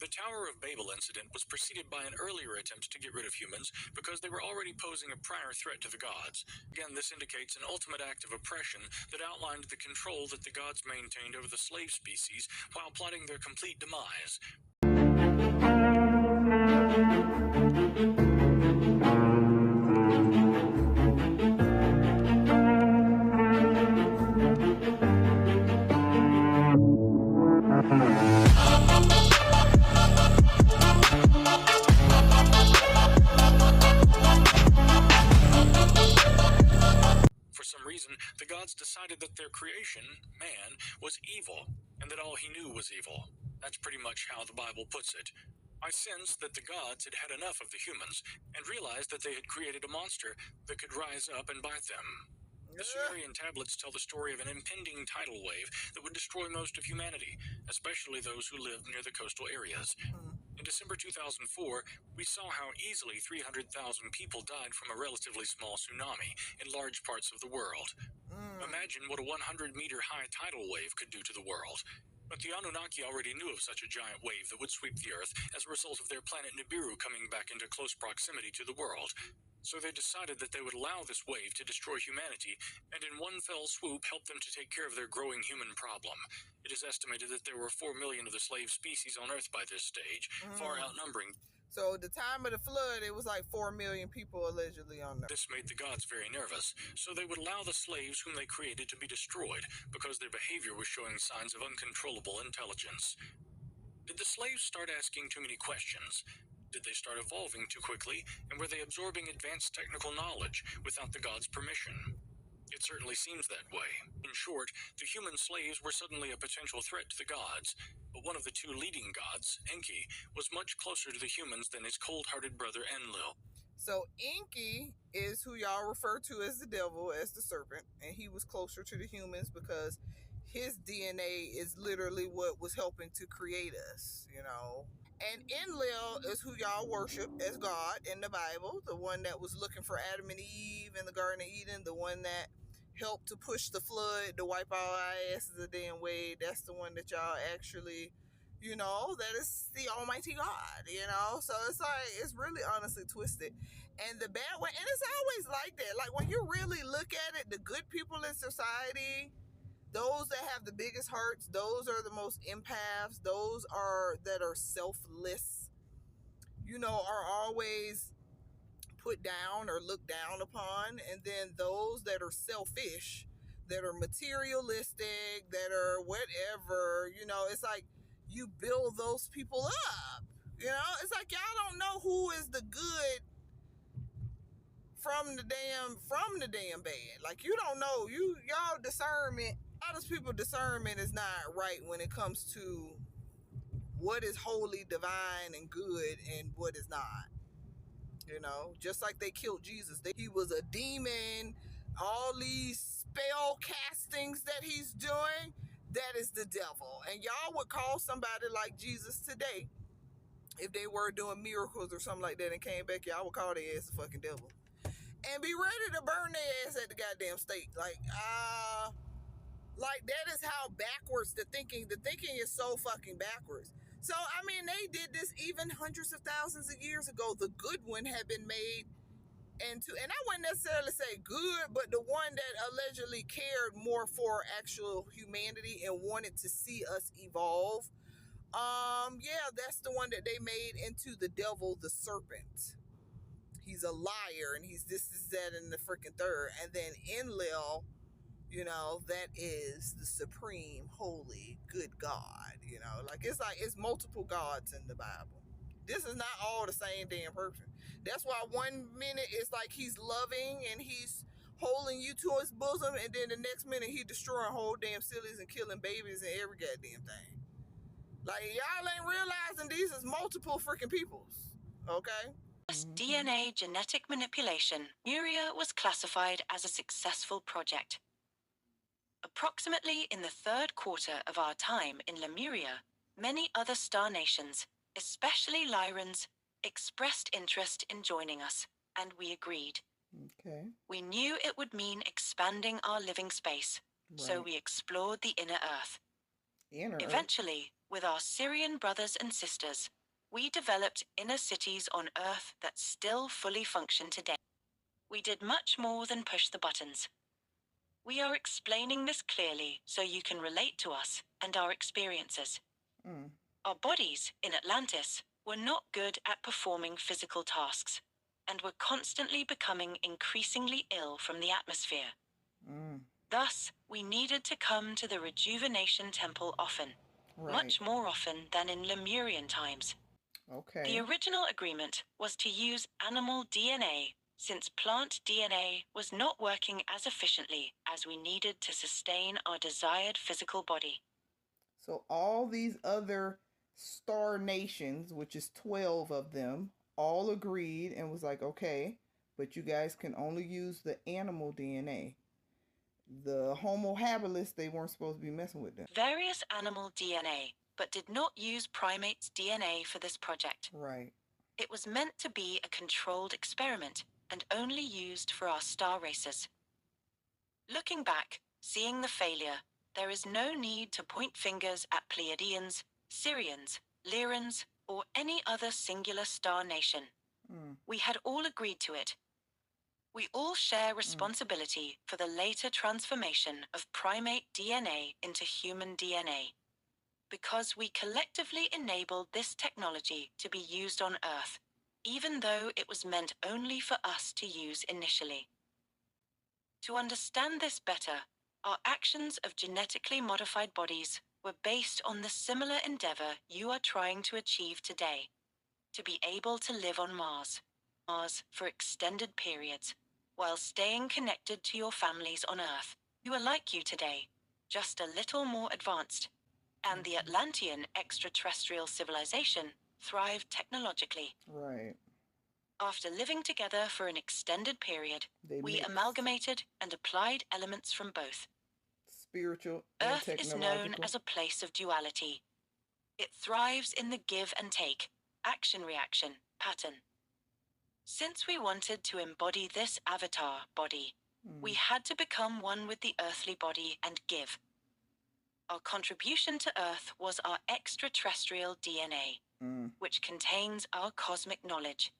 The Tower of Babel incident was preceded by an earlier attempt to get rid of humans because they were already posing a prior threat to the gods. Again, this indicates an ultimate act of oppression that outlined the control that the gods maintained over the slave species while plotting their complete demise. For some reason, the gods decided that their creation, man, was evil, and that all he knew was evil. That's pretty much how the Bible puts it. I sensed that the gods had had enough of the humans, and realized that they had created a monster that could rise up and bite them. The Sumerian tablets tell the story of an impending tidal wave that would destroy most of humanity, especially those who lived near the coastal areas. In December 2004, we saw how easily 300,000 people died from a relatively small tsunami in large parts of the world. Imagine what a 100-meter high tidal wave could do to the world. But the Anunnaki already knew of such a giant wave that would sweep the Earth as a result of their planet Nibiru coming back into close proximity to the world. So they decided that they would allow this wave to destroy humanity, and in one fell swoop help them to take care of their growing human problem. It is estimated that there were 4 million of the slave species on Earth by this stage, far outnumbering. So at the time of the flood, it was like 4 million people allegedly on there. This made the gods very nervous, so they would allow the slaves whom they created to be destroyed because their behavior was showing signs of uncontrollable intelligence. Did the slaves start asking too many questions? Did they start evolving too quickly, and were they absorbing advanced technical knowledge without the gods' permission? It certainly seems that way. In short, the human slaves were suddenly a potential threat to the gods, but one of the two leading gods, Enki, was much closer to the humans than his cold-hearted brother Enlil. So Enki is who y'all refer to as the devil, as the serpent, and he was closer to the humans because his DNA is literally what was helping to create us, you know. And Enlil is who y'all worship as God in the Bible, the one that was looking for Adam and Eve in the Garden of Eden, the one that helped to push the flood to wipe all our asses a damn way. That's the one that y'all actually, you know, that is the Almighty God, you know. So it's like, it's really honestly twisted. And the bad one, and it's always like that. Like when you really look at it, the good people in society, those that have the biggest hearts, those are the most empaths, those are that are selfless, you know, are always put down or looked down upon. And then those that are selfish, that are materialistic, that are whatever, you know, it's like you build those people up. You know, it's like y'all don't know who is the good from the damn bad. Like you don't know. Y'all discernment, a lot of people discernment is not right when it comes to what is holy, divine, and good and what is not. You know, just like they killed Jesus. He was a demon. All these spell castings that he's doing, that is the devil. And y'all would call somebody like Jesus today, if they were doing miracles or something like that and came back, y'all would call their ass a fucking devil. And be ready to burn their ass at the goddamn stake. Like that is how backwards the thinking is so fucking backwards. So, I mean, they did this even hundreds of thousands of years ago. The good one had been made into, and I wouldn't necessarily say good, but the one that allegedly cared more for actual humanity and wanted to see us evolve. Yeah, that's the one that they made into the devil, the serpent. He's a liar, and he's this, that, and the freaking third. And then Enlil, you know, that is the supreme, holy, good God. You know, like it's multiple gods in the Bible. This is not all the same damn person. That's why 1 minute it's like he's loving and he's holding you to his bosom, and then the next minute he destroying whole damn cities and killing babies and every goddamn thing. Like y'all ain't realizing these is multiple freaking peoples. Okay? DNA genetic manipulation, Lemuria was classified as a successful project. Approximately in the third quarter of our time in Lemuria, many other star nations, especially Lyrans, expressed interest in joining us, and we agreed. Okay. We knew it would mean expanding our living space, so we explored the inner Earth. Eventually, With our Syrian brothers and sisters, we developed inner cities on Earth that still fully function today. We did much more than push the buttons. We are explaining this clearly so you can relate to us and our experiences. Our bodies in Atlantis were not good at performing physical tasks and were constantly becoming increasingly ill from the atmosphere. Thus, we needed to come to the rejuvenation temple often, much more often than in Lemurian times. Okay. The original agreement was to use animal DNA since plant DNA was not working as efficiently as we needed to sustain our desired physical body. So all these other star nations, which is 12 of them, all agreed and was like, okay, but you guys can only use the animal DNA. The Homo habilis, they weren't supposed to be messing with them. Various animal DNA, but did not use primates' DNA for this project. Right. It was meant to be a controlled experiment and only used for our star races. Looking back, seeing the failure, there is no need to point fingers at Pleiadians, Syrians, Lyrans, or any other singular star nation. We had all agreed to it. We all share responsibility for the later transformation of primate DNA into human DNA. Because we collectively enabled this technology to be used on Earth, even though it was meant only for us to use initially. To understand this better, our actions of genetically modified bodies were based on the similar endeavor you are trying to achieve today, to be able to live on Mars for extended periods, while staying connected to your families on Earth, who are like you today, just a little more advanced. And the Atlantean extraterrestrial civilization thrived technologically. Right. After living together for an extended period, we mixed amalgamated and applied elements from both. spiritual and Earth is known as a place of duality. It thrives in the give and take, action-reaction pattern. Since we wanted to embody this avatar body, we had to become one with the earthly body and give. Our contribution to Earth was our extraterrestrial DNA, which contains our cosmic knowledge.